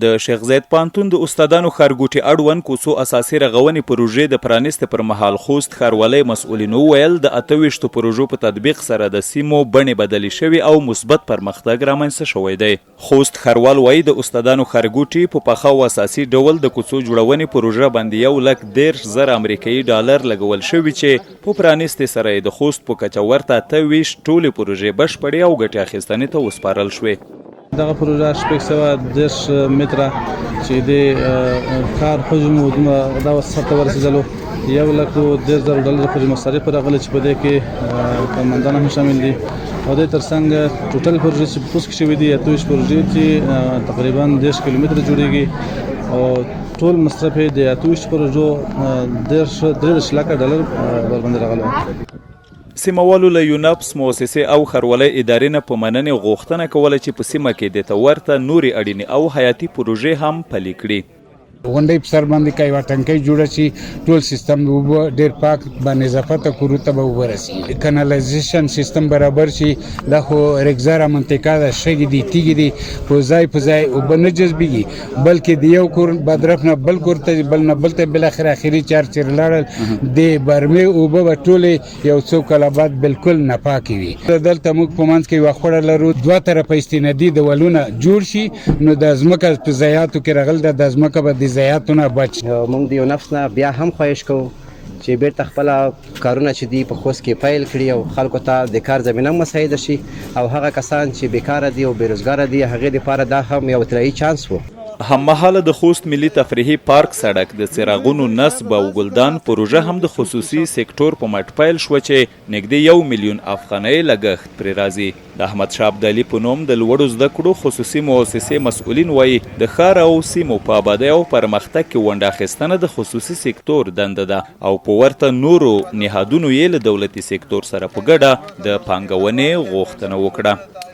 د شیخ زید پوهنتون د استادانو ښارګوټي اړوند کوڅو اساسي رغونې پروژې د پرانیستې پر مهال خوست ښاروالۍ مسؤلینو ویل د 28 پروژو په تطبیق سره د سیمو بڼې بدلې شوي او مثبت پرمختګ رامنځته شوی دی. خوست ښاروال وایي د استادانو ښارګوټي په پخه او اساسي ډول د کوڅو جوړونې پروژه باندې 1,10,000 امریکايي ډالر لګول شوي چې په پرانیستې سره یې د خوست په کچه ورته 28 ټولې پروژې بشپړې او ګټې اخیستنې ته وسپارل شوې. دغه پروژه 610 متره چې د کار حجم دا سطح ورسېدلو 1,10,000 ډالر پورې مصارف راغلي چې په دې کې کارمندان هم شامل دي او د ترڅنګ ټوټل پروژې چې پوس کې شوي دي 28 پروژې چې تقریبا 10 کیلومتره جوړیږي او ټول مصرف د 28 پروژو 13 لک ډالر ورباندې راغلی. سیموالو له یونپس مؤسسې او ښاروالۍ ادارې نه په مننې غوښتنه کوله چې په سیمه کې د ته ورته نورې اړینې او حیاتي پروژې هم پلي کړي. غونډۍ په سر باندې که یوه ټنکۍ جوړه شي ټول سیستم د اوبه ډېر پاک بانضافته کورو ته به اوبه رسېږي. کنالایزیشن سیستم برابر شي. دا خو رګزاره منطقه ده، شګې دي، تیږې دي، په ځای اوبه نه جذبېږي بلکې د یو کور بدرف نه بل کور ته بل نه بل ته بالاخره اخري چار چیرې لاړل د برمې اوبه به ټولې یو څو کاله بعد بالکل ناپاکې وي. دلته موږ په منځ کې یوه خوړه لرو، دوه طرفه استنادي دیوالونه جوړ شي نو د ځمکه په ضایعاتو کې راغل ده، د ځمکه به ضایعاتونه بچ. موږ د یونپس نه بیا هم خواهش کوو چې بیرته خپله کارونه چې دي په خوست کې پیل کړي او خلکو ته د کار زمینه مساعده شي او هغه کسان چې بیکاره دي او بېروزګاره دي هغې دپاره دا هم یو طلایي چانس و. هممهاله د خوست ملي تفریحي پارک سړک د څراغونو نصب او ګلدان پروژه هم د خصوصي سکتور په مټ پیل شوه چې نږدې 1 میلیون افغانۍ لګښت پرې راځي. د احمدشاه ابدالي په نوم د لوړو زده کړو خصوصي مؤسسې مسؤلین وایي د ښار او سیمو په ابادۍ او پرمختګ کې ونډه اخیستنه د خصوصي سکتور دنده ده او په ورته نورو نهادونو یې له دولتي سکتور سره په ګډه د پانګونې غوښتنه وکړه.